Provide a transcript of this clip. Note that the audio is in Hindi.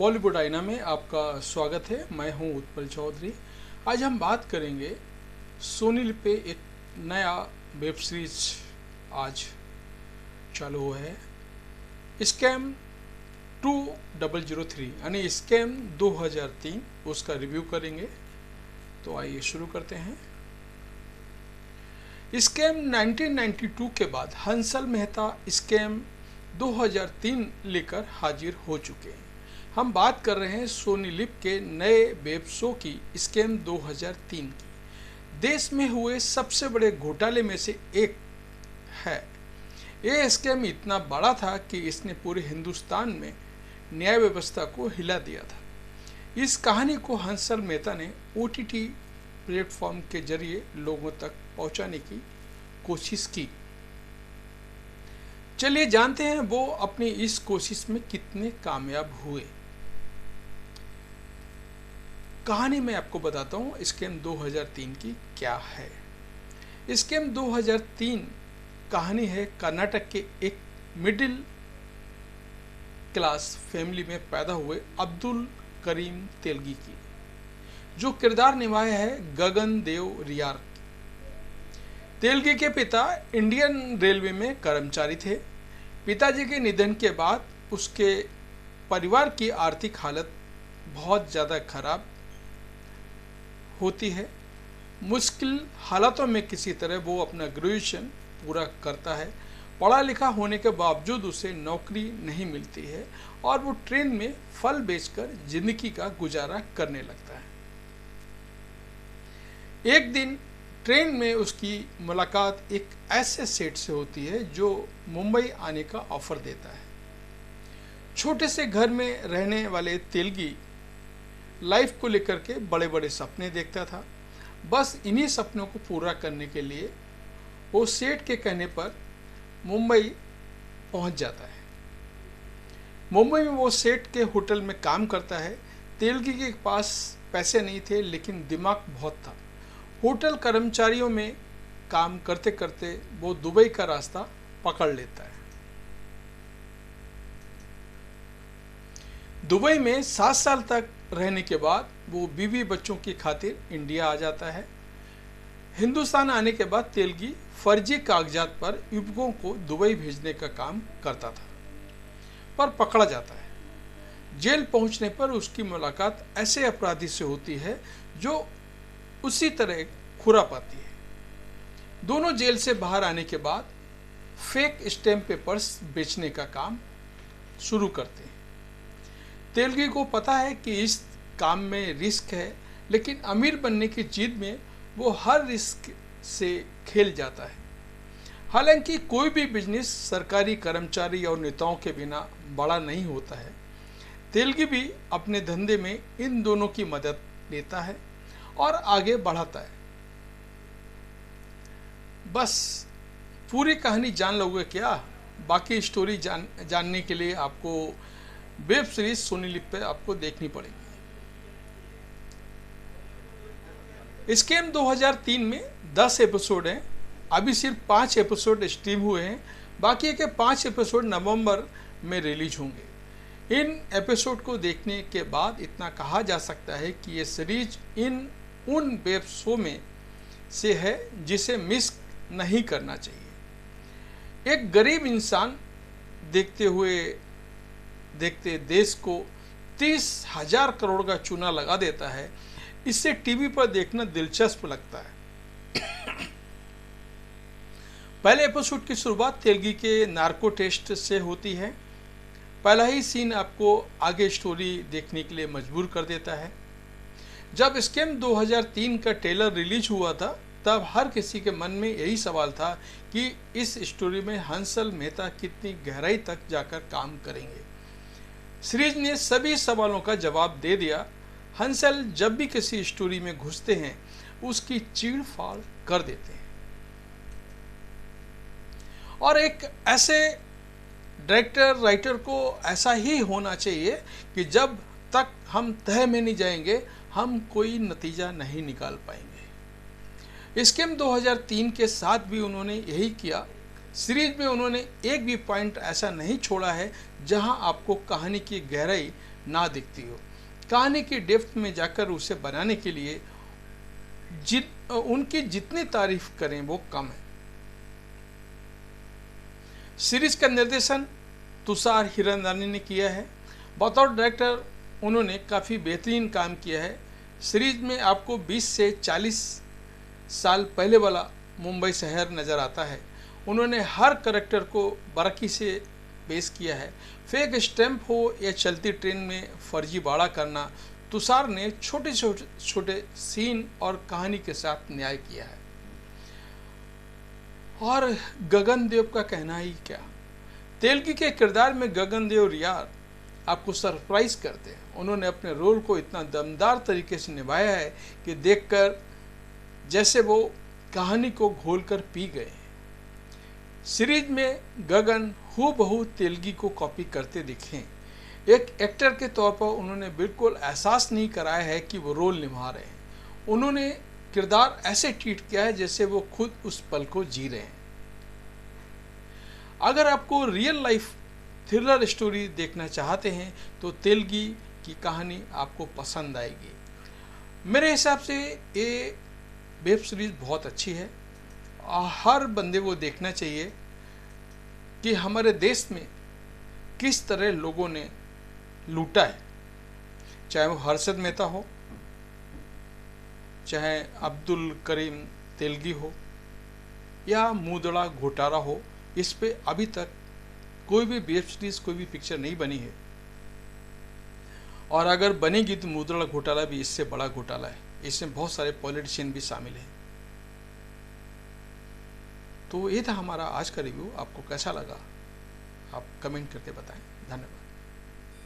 बॉलीवुड आईना में आपका स्वागत है। मैं हूं उत्पल चौधरी। आज हम बात करेंगे सोनी लिव पे एक नया वेब सीरीज आज चालू हुआ है, स्कैम 2003 यानी स्कैम 2003। उसका रिव्यू करेंगे, तो आइए शुरू करते हैं। स्कैम 1992 के बाद हंसल मेहता स्कैम 2003 लेकर हाजिर हो चुके हैं। हम बात कर रहे हैं सोनी लिव के नए वेब शो की स्कैम 2003 की। देश में हुए सबसे बड़े घोटाले में से एक है। यह स्कैम इतना बड़ा था कि इसने पूरे हिंदुस्तान में न्याय व्यवस्था को हिला दिया था। इस कहानी को हंसल मेहता ने OTT प्लेटफॉर्म के जरिए लोगों तक पहुंचाने की कोशिश की। चलिए जानते हैं वो अपनी इस कोशिश में कितने कामयाब हुए। कहानी मैं आपको बताता हूँ स्कैम 2003 की क्या है। स्कैम 2003 कहानी है कर्नाटक के एक मिडिल क्लास फैमिली में पैदा हुए अब्दुल करीम तेलगी की, जो किरदार निभाया है गगन देव रियार। तेलगी के पिता इंडियन रेलवे में कर्मचारी थे। पिताजी के निधन के बाद उसके परिवार की आर्थिक हालत बहुत ज़्यादा खराब होती है। मुश्किल हालातों में किसी तरह वो अपना ग्रेजुएशन पूरा करता है। पढ़ा लिखा होने के बावजूद उसे नौकरी नहीं मिलती है और वो ट्रेन में फल बेचकर जिंदगी का गुजारा करने लगता है। एक दिन ट्रेन में उसकी मुलाकात एक ऐसे सेठ से होती है जो मुंबई आने का ऑफर देता है। छोटे से घर में रहने वाले तेलगी लाइफ को लेकर के बड़े बड़े सपने देखता था। बस इन्हीं सपनों को पूरा करने के लिए वो सेठ के कहने पर मुंबई पहुंच जाता है। मुंबई में वो सेठ के होटल में काम करता है। तेलगी के पास पैसे नहीं थे, लेकिन दिमाग बहुत था। होटल कर्मचारियों में काम करते करते वो दुबई का रास्ता पकड़ लेता है। दुबई में 7 साल तक रहने के बाद वो बीवी बच्चों की खातिर इंडिया आ जाता है। हिंदुस्तान आने के बाद तेलगी फर्जी कागजात पर युवकों को दुबई भेजने का काम करता था, पर पकड़ा जाता है। जेल पहुंचने पर उसकी मुलाकात ऐसे अपराधी से होती है जो उसी तरह खुरापाती है। दोनों जेल से बाहर आने के बाद फेक स्टैम्प पेपर्स बेचने का काम शुरू करते हैं। तेलगी को पता है कि इस काम में रिस्क है, लेकिन अमीर बनने की जिद में वो हर रिस्क से खेल जाता है। हालांकि कोई भी बिजनेस सरकारी कर्मचारी और नेताओं के बिना बड़ा नहीं होता है। तेलगी भी अपने धंधे में इन दोनों की मदद लेता है और आगे बढ़ाता है। बस पूरी कहानी जान लोगे क्या? बाकी स्टोरी जानने के लिए आपको वेब सीरीज सोनी लिव पे आपको देखनी पड़ेगी। स्कैम 2003 में 10 एपिसोड हैं। अभी सिर्फ 5 एपिसोड स्ट्रीम हुए हैं। बाकी के 5 एपिसोड नवंबर में रिलीज होंगे। इन एपिसोड को देखने के बाद इतना कहा जा सकता है कि ये सीरीज उन वेब शो में से है जिसे मिस नहीं करना चाहिए। एक गरीब इंसान देखते देश को 30,000 करोड़ का चूना लगा देता है। इससे टीवी पर देखना दिलचस्प लगता है। पहले एपिसोड की शुरुआत तेलगी के नार्को टेस्ट से होती है। पहला ही सीन आपको आगे स्टोरी देखने के लिए मजबूर कर देता है। जब स्कैम 2003 का ट्रेलर रिलीज हुआ था, तब हर किसी के मन में यही सवाल था कि इस स्टोरी में हंसल मेहता कितनी गहराई तक जाकर काम करेंगे। सीरीज ने सभी सवालों का जवाब दे दिया। हंसल जब भी किसी स्टोरी में घुसते हैं, उसकी चीड़ फाड़ कर देते हैं। और एक ऐसे डायरेक्टर राइटर को ऐसा ही होना चाहिए कि जब तक हम तह में नहीं जाएंगे, हम कोई नतीजा नहीं निकाल पाएंगे। स्कैम 2003 के साथ भी उन्होंने यही किया। सीरीज में उन्होंने एक भी पॉइंट ऐसा नहीं छोड़ा है जहां आपको कहानी की गहराई ना दिखती हो। कहानी की डेप्थ में जाकर उसे बनाने के लिए उनकी जितनी तारीफ करें वो कम है। सीरीज का निर्देशन तुषार हिरनदानी ने किया है। बतौर डायरेक्टर उन्होंने काफ़ी बेहतरीन काम किया है। सीरीज में आपको 20 से 40 साल पहले वाला मुंबई शहर नज़र आता है। उन्होंने हर करैक्टर को बारीकी से पेश किया है। फेक स्टैम्प हो या चलती ट्रेन में फर्जी बाड़ा करना, तुषार ने छोटे छोटे सीन और कहानी के साथ न्याय किया है। और गगन देव का कहना ही क्या, तेलगी के किरदार में गगन देव रियार आपको सरप्राइज करते हैं। उन्होंने अपने रोल को इतना दमदार तरीके से निभाया है कि देखकर जैसे वो कहानी को घोलकर पी गए। सीरीज में गगन हूबहू तेलगी को कॉपी करते दिखे। एक एक्टर के तौर पर उन्होंने बिल्कुल एहसास नहीं कराया है कि वो रोल निभा रहे हैं। उन्होंने किरदार ऐसे ट्रीट किया है जैसे वो खुद उस पल को जी रहे हैं। अगर आपको रियल लाइफ थ्रिलर स्टोरी देखना चाहते हैं तो तेलगी की कहानी आपको पसंद आएगी। मेरे हिसाब से ये वेब सीरीज़ बहुत अच्छी है। हर बंदे को देखना चाहिए कि हमारे देश में किस तरह लोगों ने लूटा है, चाहे वो हर्षद मेहता हो, चाहे अब्दुल करीम तेलगी हो या मुदड़ा घोटाला हो। इस पे अभी तक कोई भी वेब सीरीज़, कोई भी पिक्चर नहीं बनी है। और अगर बनेगी तो मुद्रा घोटाला भी इससे बड़ा घोटाला है। इसमें बहुत सारे पॉलिटिशियन भी शामिल हैं। तो ये था हमारा आज का रिव्यू। आपको कैसा लगा आप कमेंट करके बताएं। धन्यवाद।